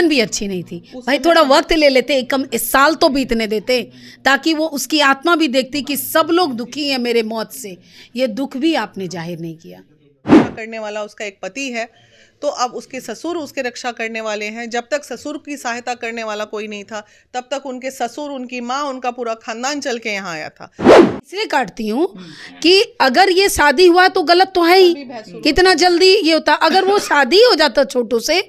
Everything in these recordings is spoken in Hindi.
बहन भी अच्छी नहीं थी भाई, थोड़ा वक्त ले लेते, कम इस साल तो बीतने देते, ताकि वो उसकी आत्मा भी देखती कि सब लोग दुखी हैं मेरे मौत से। ये दुख भी आपने जाहिर नहीं किया। करने वाला उसका एक पति है, तो अब उसके ससुर उसके रक्षा करने वाले हैं। जब तक ससुर की सहायता करने वाला कोई नहीं था, तब तक उनके ससुर, उनकी माँ, उनका पूरा खानदान चल के यहाँ आया था। इसलिए काटती हूँ कि अगर ये शादी हुआ तो गलत तो है ही, कितना जल्दी ये होता। अगर वो शादी हो जाता छोटू से,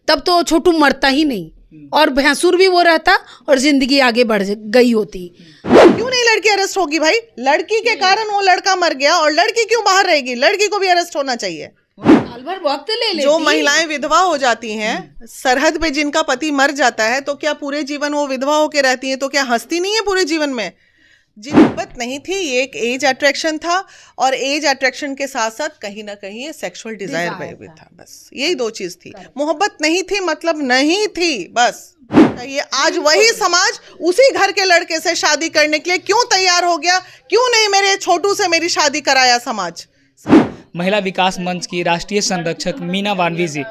तब तो छोटू मरता ही नहीं और भैंसुर भी वो रहता और जिंदगी आगे बढ़ गई होती। क्यों नहीं लड़की अरेस्ट होगी भाई? लड़की के कारण वो लड़का मर गया और लड़की क्यों बाहर रहेगी? लड़की को भी अरेस्ट होना चाहिए। साल भर वक्त ले लेती। जो महिलाएं विधवा हो जाती हैं, सरहद पे जिनका पति मर जाता है, तो क्या पूरे जीवन वो विधवा होके रहती हैं? तो क्या हंसती नहीं है पूरे जीवन में? जी, मोहब्बत नहीं थी, ये एक एज अट्रैक्शन था, और एज अट्रैक्शन के साथ साथ कहीं ना कहीं ये सेक्सुअल डिजायर भी था। बस यही दो चीज थी। मोहब्बत नहीं थी मतलब नहीं थी, बस। ये आज वही समाज उसी घर के लड़के से शादी करने के लिए क्यों तैयार हो गया? क्यों नहीं मेरे छोटू से मेरी शादी कराया समाज? महिला विकास मंच की राष्ट्रीय संरक्षक मीना वानवी जी,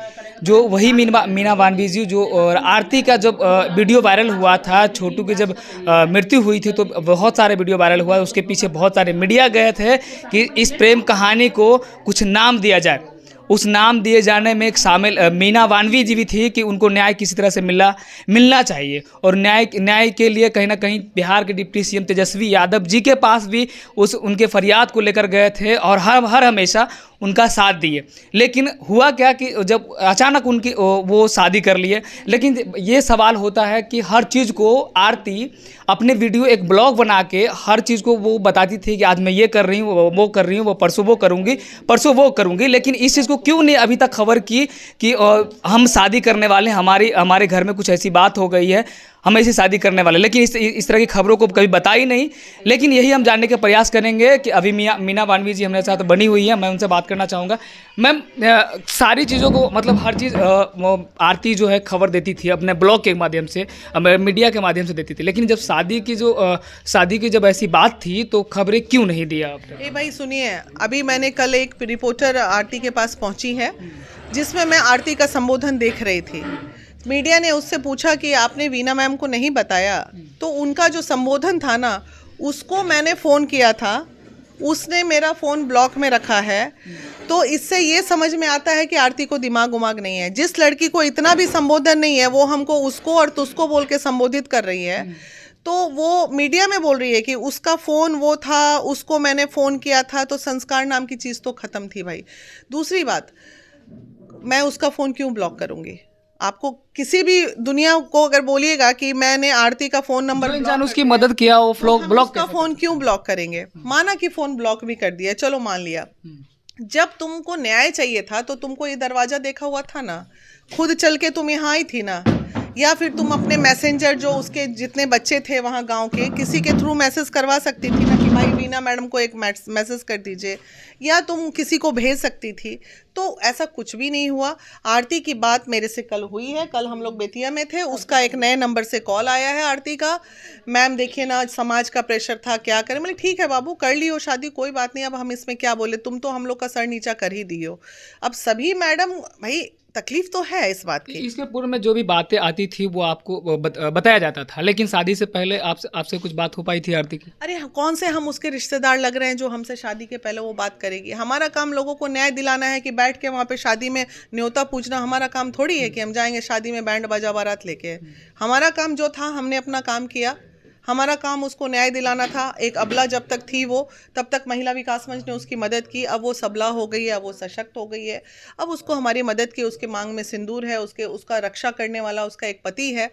जो वही मीना वानवी जी जो आरती का जब वीडियो वायरल हुआ था, छोटू की जब मृत्यु हुई थी, तो बहुत सारे वीडियो वायरल हुआ। उसके पीछे बहुत सारे मीडिया गए थे कि इस प्रेम कहानी को कुछ नाम दिया जाए। उस नाम दिए जाने में एक शामिल मीना वानवी जी भी थी कि उनको न्याय किसी तरह से मिलना चाहिए। और न्याय के लिए कहीं ना कहीं बिहार के डिप्टी सीएम तेजस्वी यादव जी के पास भी उनके फरियाद को लेकर गए थे और हर हमेशा उनका साथ दिए। लेकिन हुआ क्या कि जब अचानक उनकी वो शादी कर लिए। लेकिन ये सवाल होता है कि हर चीज़ को आरती अपने वीडियो एक ब्लॉग बना के हर चीज़ को वो बताती थी कि आज मैं ये कर रही हूँ, वो कर रही हूँ, वो परसों वो करूँगी। लेकिन इस चीज़ को क्यों नहीं अभी तक खबर की कि हम शादी करने वाले हैं, हमारे घर में कुछ ऐसी बात हो गई है, हम ऐसी शादी करने वाले। लेकिन इस तरह की खबरों को कभी बताई नहीं। लेकिन यही हम जानने का प्रयास करेंगे कि अभी मीना वानवी जी हमारे साथ बनी हुई है, मैं उनसे बात करना चाहूँगा। मैम, सारी चीज़ों को मतलब हर चीज़ आरती जो है खबर देती थी अपने ब्लॉग के माध्यम से, मीडिया के माध्यम से देती थी। लेकिन जब शादी की जब ऐसी बात थी तो खबरें क्यों नहीं दिया आपने? ए भाई सुनिए, अभी मैंने कल एक रिपोर्टर आरती के पास पहुंची है, जिसमें मैं आरती का संबोधन देख रही थी। मीडिया ने उससे पूछा कि आपने वीना मैम को नहीं बताया, तो उनका जो संबोधन था ना, उसको मैंने फ़ोन किया था, उसने मेरा फ़ोन ब्लॉक में रखा है। तो इससे ये समझ में आता है कि आरती को दिमाग उमाग नहीं है। जिस लड़की को इतना भी संबोधन नहीं है, वो हमको उसको और तुझको बोल के संबोधित कर रही है। तो वो मीडिया में बोल रही है कि उसका फ़ोन वो था, उसको मैंने फ़ोन किया था। तो संस्कार नाम की चीज़ तो ख़त्म थी भाई। दूसरी बात, मैं उसका फ़ोन क्यों ब्लॉक करूँगी? आपको किसी भी दुनिया को अगर बोलिएगा कि मैंने आरती का फ़ोन नंबर इंसान उसकी मदद किया, वो ब्लॉक का फ़ोन क्यों ब्लॉक करेंगे? माना कि फ़ोन ब्लॉक भी कर दिया, चलो मान लिया। जब तुमको न्याय चाहिए था तो तुमको ये दरवाज़ा देखा हुआ था ना, खुद चल के तुम यहाँ आई थी ना, या फिर तुम अपने मैसेंजर जो उसके जितने बच्चे थे वहाँ गांव के, किसी के थ्रू मैसेज करवा सकती थी ना कि भाई वीना मैडम को एक मैसेज कर दीजिए, या तुम किसी को भेज सकती थी। तो ऐसा कुछ भी नहीं हुआ। आरती की बात मेरे से कल हुई है, कल हम लोग बेतिया में थे, उसका एक नए नंबर से कॉल आया है आरती का, मैम देखिए ना समाज का प्रेशर था, क्या करें। मतलब ठीक है बाबू, कर ली हो शादी, कोई बात नहीं, अब हम इसमें क्या बोले, तुम तो हम लोग का सर नीचा कर ही दी हो। अब सभी मैडम भाई तकलीफ तो है इस बात की। इसके पूर्व में जो भी बातें आती थी वो आपको बताया जाता था, लेकिन शादी से पहले आपसे कुछ बात हो पाई थी आरती की? अरे कौन से हम उसके रिश्तेदार लग रहे हैं जो हमसे शादी के पहले वो बात करेगी? हमारा काम लोगों को न्याय दिलाना है कि बैठ के वहाँ पे शादी में न्योता पूछना हमारा काम थोड़ी है कि हम जाएंगे शादी में बैंड बाजा बारात लेके। हमारा काम जो था हमने अपना काम किया। हमारा काम उसको न्याय दिलाना था। एक अबला जब तक थी वो, तब तक महिला विकास मंच ने उसकी मदद की। अब वो सबला हो गई है, अब वो सशक्त हो गई है, अब उसको हमारी मदद की, उसके मांग में सिंदूर है, उसका रक्षा करने वाला उसका एक पति है।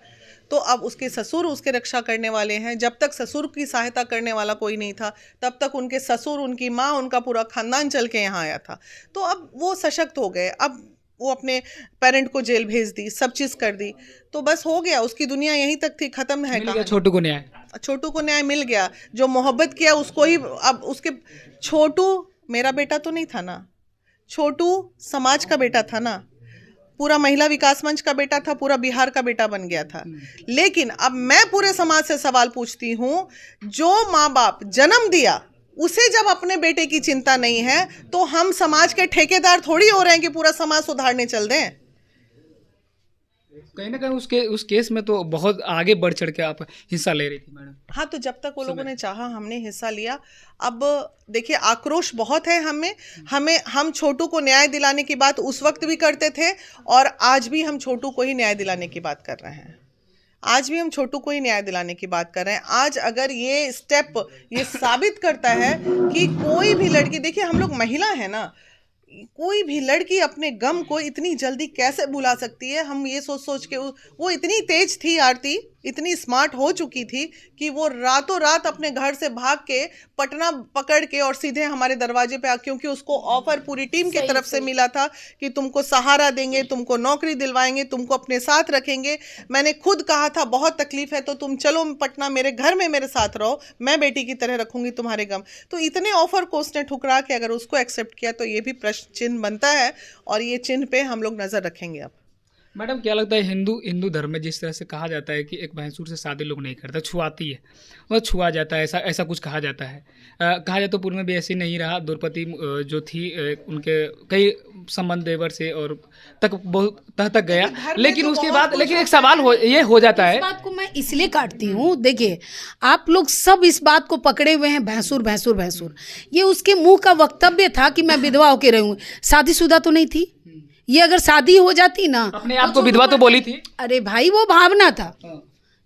तो अब उसके ससुर उसके रक्षा करने वाले हैं। जब तक ससुर की सहायता करने वाला कोई नहीं था, तब तक उनके ससुर, उनकी माँ, उनका पूरा खानदान चल के यहाँ आया था। तो अब वो सशक्त हो गए। अब वो अपने पेरेंट को जेल भेज दी, सब चीज़ कर दी, तो बस हो गया, उसकी दुनिया यहीं तक थी, खत्म है कहानी। छोटू को न्याय, छोटू को न्याय मिल गया। जो मोहब्बत किया उसको ही, अब उसके, छोटू मेरा बेटा तो नहीं था ना, छोटू समाज का बेटा था ना, पूरा महिला विकास मंच का बेटा था, पूरा बिहार का बेटा बन गया था। लेकिन अब मैं पूरे समाज से सवाल पूछती हूँ, जो माँ बाप जन्म दिया उसे जब अपने बेटे की चिंता नहीं है, तो हम समाज के ठेकेदार थोड़ी हो रहे हैं कि पूरा समाज सुधारने चल दें। कहीं ना कहीं उस केस में तो बहुत आगे बढ़ चढ़ के आप हिस्सा ले रही थी मैडम। हाँ, तो जब तक वो लोगों ने चाहा हमने हिस्सा लिया। अब देखिए आक्रोश बहुत है हम छोटू को न्याय दिलाने की बात उस वक्त भी करते थे और आज भी हम छोटू को ही न्याय दिलाने की बात कर रहे हैं। आज भी हम छोटू को ही न्याय दिलाने की बात कर रहे हैं। आज अगर ये स्टेप ये साबित करता है कि कोई भी लड़की, देखिए हम लोग महिला है ना, कोई भी लड़की अपने गम को इतनी जल्दी कैसे भुला सकती है। हम ये सोच के वो इतनी तेज थी, आरती इतनी स्मार्ट हो चुकी थी कि वो रातों रात अपने घर से भाग के पटना पकड़ के और सीधे हमारे दरवाजे पे क्योंकि उसको ऑफर पूरी टीम की तरफ से मिला था कि तुमको सहारा देंगे, तुमको नौकरी दिलवाएंगे, तुमको अपने साथ रखेंगे। मैंने खुद कहा था बहुत तकलीफ है तो तुम चलो पटना, मेरे घर में मेरे साथ रहो, मैं बेटी की तरह रखूंगी तुम्हारे गम। तो इतने ऑफर को उसने ठुकरा के अगर उसको एक्सेप्ट किया तो ये भी प्रश्न चिन्ह बनता है और ये चिन्ह पे हम लोग नजर रखेंगे। अब मैडम क्या लगता है हिंदू धर्म में जिस तरह से कहा जाता है कि एक भैंसुर से शादी लोग नहीं करते, छुआती है, वह छुआ जाता है, ऐसा कुछ कहा जाता है। कहा जाए तो पूर्व में भी ऐसे नहीं रहा। द्रौपदी जो थी उनके कई संबंध देवर से और तक बहुत तक गया, लेकिन उसके बाद लेकिन एक सवाल हो जाता है। इस बात को मैं इसलिए काटती हूँ, देखिए आप लोग सब इस बात को पकड़े हुए हैं भैंसुर भैंसुर भैंसुर। ये उसके मुंह का वक्तव्य था कि मैं विधवा होके रहूँ, शादीशुदा तो नहीं थी। ये अगर शादी हो जाती ना, अपने आप को विधवा तो बोली थी। अरे भाई वो भावना था।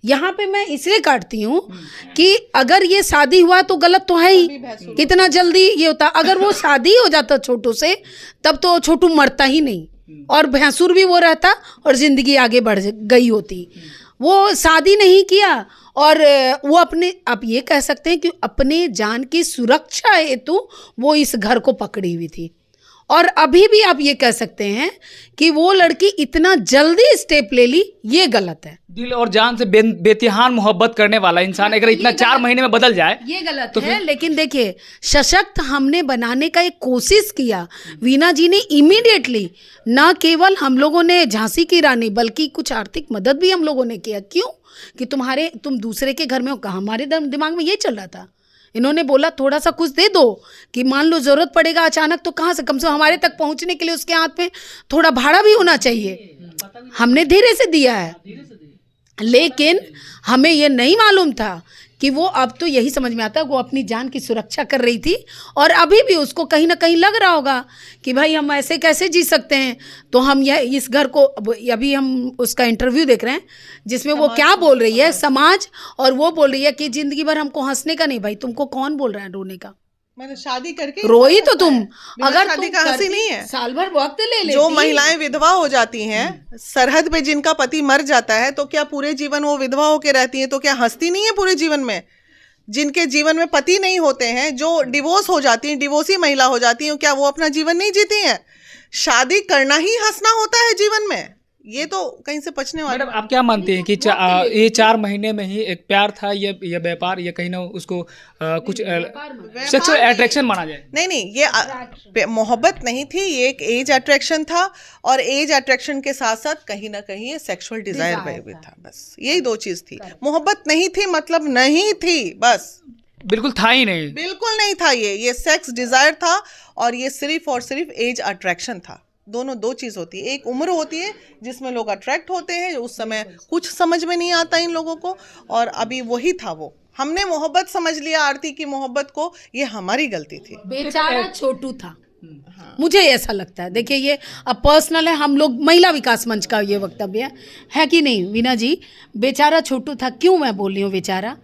यहाँ पे मैं इसलिए काटती हूँ कि अगर ये शादी हुआ तो गलत तो है ही, कितना जल्दी ये होता। अगर वो शादी हो जाता छोटू से तब तो छोटू मरता ही नहीं और भैंसुर भी वो रहता और जिंदगी आगे बढ़ गई होती। वो शादी नहीं किया और वो अपने, आप ये कह सकते हैं कि अपने जान की सुरक्षा हेतु वो इस घर को पकड़ी हुई थी। और अभी भी आप ये कह सकते हैं कि वो लड़की इतना जल्दी स्टेप ले ली, ये गलत है। दिल और जान से बेतिहान मोहब्बत करने वाला इंसान अगर इतना 4 महीने में बदल जाए, ये गलत तो है। लेकिन देखिए सशक्त हमने बनाने का एक कोशिश किया। वीना जी ने इमीडिएटली, ना केवल हम लोगों ने झांसी की रानी बल्कि कुछ आर्थिक मदद भी हम लोगों ने किया। क्यों कि तुम दूसरे के घर में हो। हमारे दिमाग में ये चल रहा था, इन्होंने बोला थोड़ा सा कुछ दे दो कि मान लो जरूरत पड़ेगा अचानक तो कहाँ से, कम से कम हमारे तक पहुंचने के लिए उसके हाथ में थोड़ा भाड़ा भी होना चाहिए। हमने धीरे से दिया है, लेकिन हमें ये नहीं मालूम था कि वो, अब तो यही समझ में आता है वो अपनी जान की सुरक्षा कर रही थी और अभी भी उसको कहीं ना कहीं लग रहा होगा कि भाई हम ऐसे कैसे जी सकते हैं। तो हम यह इस घर को, अभी हम उसका इंटरव्यू देख रहे हैं जिसमें वो क्या बोल रही है समाज, और वो बोल रही है कि जिंदगी भर हमको हंसने का नहीं। भाई तुमको कौन बोल रहा है रोने का? मैंने शादी करके रोई तो तुम, अगर शादी का हंसी नहीं है। साल भर वक्त ले लेती। जो महिलाएं विधवा हो जाती हैं, सरहद पे जिनका पति मर जाता है, तो क्या पूरे जीवन वो विधवा होके रहती हैं? तो क्या हंसती नहीं है पूरे जीवन में? जिनके जीवन में पति नहीं होते हैं, जो डिवोर्स हो जाती हैं, डिवोर्सी महिला हो जाती हैं, क्या वो अपना जीवन नहीं जीती हैं? शादी करना ही हंसना होता है जीवन में? ये तो कहीं से बचने वाला। मैडम आप क्या मानते हैं कि ये 4 महीने में ही एक प्यार था, ये व्यापार, ये कहीं ना उसको कुछ सेक्सुअल अट्रैक्शन माना जाए? नहीं, ये मोहब्बत नहीं थी, ये एक एज अट्रैक्शन था और एज अट्रैक्शन के साथ साथ कहीं ना कहीं ये सेक्सुअल डिजायर भी था। बस यही 2 चीज थी। मोहब्बत नहीं थी मतलब नहीं थी, बस बिल्कुल था ही नहीं, बिल्कुल नहीं था। ये सेक्स डिजायर था और ये सिर्फ और सिर्फ एज अट्रैक्शन था। दोनों 2 चीज होती है। एक उम्र होती है जिसमें लोग अट्रैक्ट होते हैं, उस समय कुछ समझ में नहीं आता इन लोगों को, और अभी वही था। वो हमने मोहब्बत समझ लिया आरती की मोहब्बत को, ये हमारी गलती थी। बेचारा छोटू था। मुझे ऐसा लगता है, देखिए ये अब पर्सनल है, हम लोग महिला विकास मंच का ये वक्तव्य है कि नहीं वीना जी? बेचारा छोटू था। क्यों मैं बोल रही हूँ बेचारा?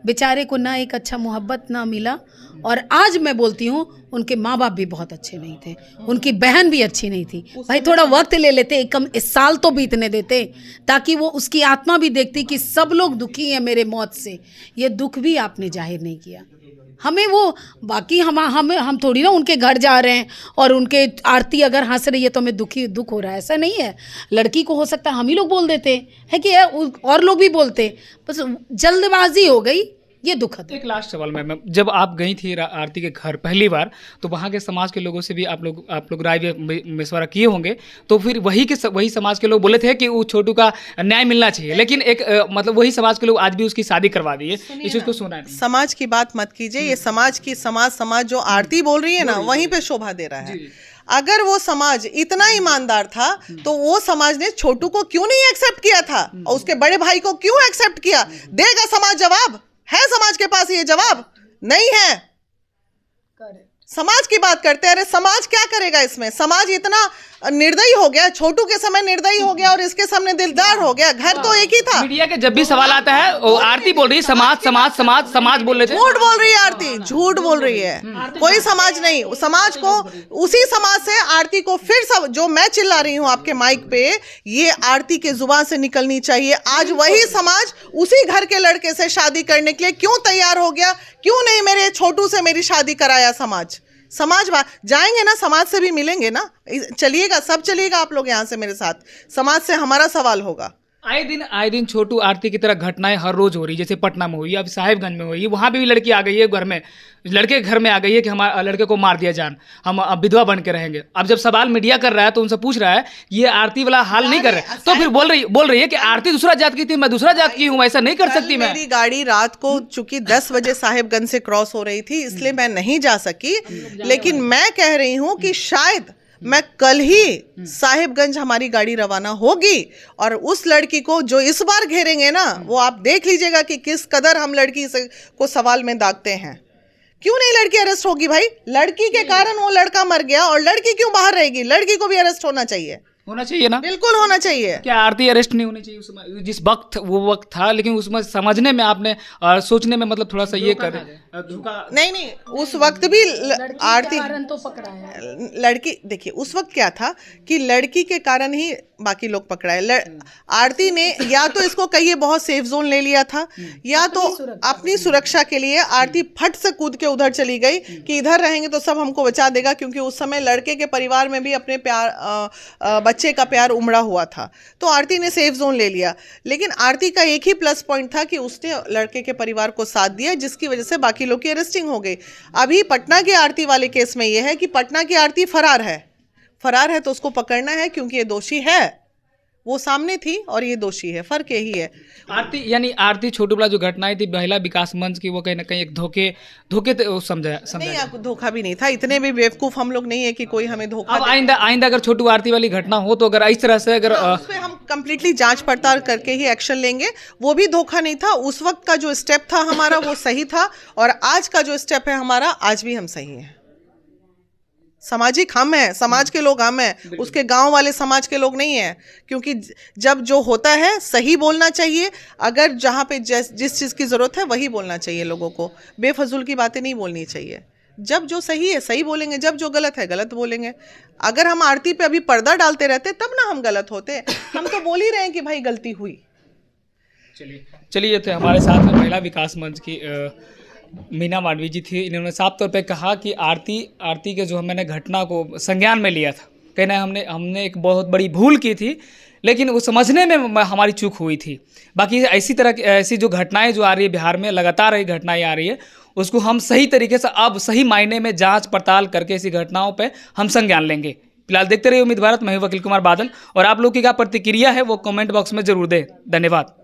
बेचारे को ना एक अच्छा मोहब्बत ना मिला, और आज मैं बोलती हूँ उनके माँ बाप भी बहुत अच्छे नहीं थे, उनकी बहन भी अच्छी नहीं थी। भाई थोड़ा वक्त ले लेते, कम इस साल तो बीतने देते, ताकि वो उसकी आत्मा भी देखती कि सब लोग दुखी हैं मेरे मौत से। ये दुख भी आपने जाहिर नहीं किया। हमें वो बाकी हम थोड़ी ना उनके घर जा रहे हैं और उनके आरती अगर हंस रही है तो हमें दुख हो रहा है, ऐसा नहीं है। लड़की को हो सकता है हम ही लोग बोल देते हैं कि और लोग भी बोलते, बस जल्दबाजी हो गई, ये दुखद। एक लास्ट सवाल मैम, जब आप गई थी आरती के घर पहली बार, तो वहाँ के समाज के लोगों से भी आप लोग राय मशवरा किए होंगे, तो फिर वही समाज के लोग बोले थे कि वो छोटू का न्याय मिलना चाहिए, लेकिन एक मतलब वही समाज के लोग आज भी उसकी शादी करवा दिए। इस चीज को सुना है? समाज की बात मत कीजिए, ये समाज जो आरती बोल रही है ना, वहीं पे शोभा दे रहा है। अगर वो समाज इतना ईमानदार था तो वो समाज ने छोटू को क्यों नहीं एक्सेप्ट किया था, और उसके बड़े भाई को क्यों एक्सेप्ट किया? देगा समाज जवाब? है समाज के पास ये जवाब? नहीं है। समाज की बात करते हैं, अरे समाज क्या करेगा इसमें? समाज इतना निर्दयी हो गया, छोटू के समय निर्दयी हो गया और इसके सामने दिलदार हो गया। घर तो एक ही था। मीडिया के जब भी सवाल आता है वो आरती बोल रही है समाज समाज समाज समाज बोल रहे थे। झूठ बोल रही है आरती, झूठ बोल रही है। कोई समाज नहीं, समाज को उसी समाज से आरती को फिर सब जो मैं चिल्ला रही हूँ आपके माइक पे, ये आरती के जुबान से निकलनी चाहिए। आज वही समाज उसी घर के लड़के से शादी करने के लिए क्यों तैयार हो गया? क्यों नहीं मेरे छोटू से मेरी शादी कराया समाज? समाज जाएंगे ना, समाज से भी मिलेंगे ना, चलिएगा, सब चलिएगा आप लोग यहाँ से मेरे साथ। समाज से हमारा सवाल होगा। आए दिन छोटू आरती की तरह घटनाएं हर रोज हो रही, जैसे पटना में हुई, अब साहिबगंज में हुई, वहां पे भी लड़की आ गई है घर में, लड़के घर में आ गई है कि हमारे लड़के को मार दिया जान, हम अब विधवा बन के रहेंगे। अब जब सवाल मीडिया कर रहा है तो उनसे पूछ रहा है ये आरती वाला हाल नहीं कर रहे, तो फिर बोल रही है कि आरती दूसरा जात की थी, मैं दूसरा जात की हूँ, ऐसा नहीं कर सकती। मैं मेरी गाड़ी रात को चूंकि 10 बजे साहिबगंज से क्रॉस हो रही थी इसलिए मैं नहीं जा सकी, लेकिन मैं कह रही हूँ कि शायद मैं कल ही साहिबगंज हमारी गाड़ी रवाना होगी और उस लड़की को जो इस बार घेरेंगे ना, वो आप देख लीजिएगा कि किस कदर हम लड़की को सवाल में दागते हैं। क्यों नहीं लड़की अरेस्ट होगी भाई? लड़की के कारण वो लड़का मर गया और लड़की क्यों बाहर रहेगी? लड़की को भी अरेस्ट होना चाहिए ना, बिल्कुल होना चाहिए। क्या आरती अरेस्ट नहीं होनी चाहिए उसमें? जिस वक्त वो वक्त था, लेकिन उसमें समझने में आपने सोचने में मतलब थोड़ा सा ये कर नहीं उस वक्त भी आरती तो पकड़ा है। लड़की देखिए उस वक्त क्या था कि लड़की के कारण ही बाकी लोग पकड़ाए। आरती ने या तो इसको कहिए बहुत सेफ जोन ले लिया था, या तो अपनी सुरक्षा के लिए आरती फट से कूद के उधर चली गई कि इधर रहेंगे तो सब हमको बचा देगा, क्योंकि उस समय लड़के के परिवार में भी अपने प्यार बच्चे का प्यार उमड़ा हुआ था, तो आरती ने सेफ जोन ले लिया। लेकिन आरती का एक ही प्लस पॉइंट था कि उसने लड़के के परिवार को साथ दिया, जिसकी वजह से बाकी लोग की अरेस्टिंग हो गई। अभी पटना की आरती वाले केस में यह है कि पटना की आरती फरार है तो उसको पकड़ना है, क्योंकि ये दोषी है। वो सामने थी और ये दोषी है, फर्क यही है। आरती छोटू वाला जो घटनाएं थी महिला विकास मंच की, वो कहीं ना कहीं एक धोखे समझा नहीं, आपको धोखा भी नहीं था, इतने भी बेवकूफ हम लोग नहीं है कि कोई हमें धोखा। अब आइंदा अगर छोटू आरती वाली घटना हो तो अगर इस तरह से अगर उस पे हम कंप्लीटली जांच पड़ताल करके ही एक्शन लेंगे। वो भी धोखा नहीं था, उस वक्त का जो स्टेप था हमारा वो सही था, और आज का जो स्टेप है हमारा, आज भी हम सही हैं। सामाजिक हम हैं, समाज के लोग हम हैं, उसके गांव वाले समाज के लोग नहीं हैं। क्योंकि जब जो होता है सही बोलना चाहिए, अगर जहाँ पे जिस चीज़ की ज़रूरत है वही बोलना चाहिए लोगों को, बेफजूल की बातें नहीं बोलनी चाहिए। जब जो सही है सही बोलेंगे, जब जो गलत है गलत बोलेंगे। अगर हम आरती पे अभी पर्दा डालते रहते तब ना हम गलत होते। हम तो बोल ही रहे हैं कि भाई गलती हुई। चलिए ये थे हमारे साथ में महिला विकास मंच की मीना मांडवी जी थी। इन्होंने साफ तौर पे कहा कि आरती के जो मैंने घटना को संज्ञान में लिया था, कहना हमने एक बहुत बड़ी भूल की थी, लेकिन वो समझने में हमारी चूक हुई थी। बाकी ऐसी जो घटनाएं जो आ रही है बिहार में, लगातार ये घटनाएं आ रही है, उसको हम सही तरीके से अब सही मायने में जांच पड़ताल करके ऐसी घटनाओं पे हम संज्ञान लेंगे। फिलहाल देखते रहिए उम्मीद भारत। मैं वकील कुमार बादल, और आप लोग की क्या प्रतिक्रिया है वो कमेंट बॉक्स में जरूर दें। धन्यवाद।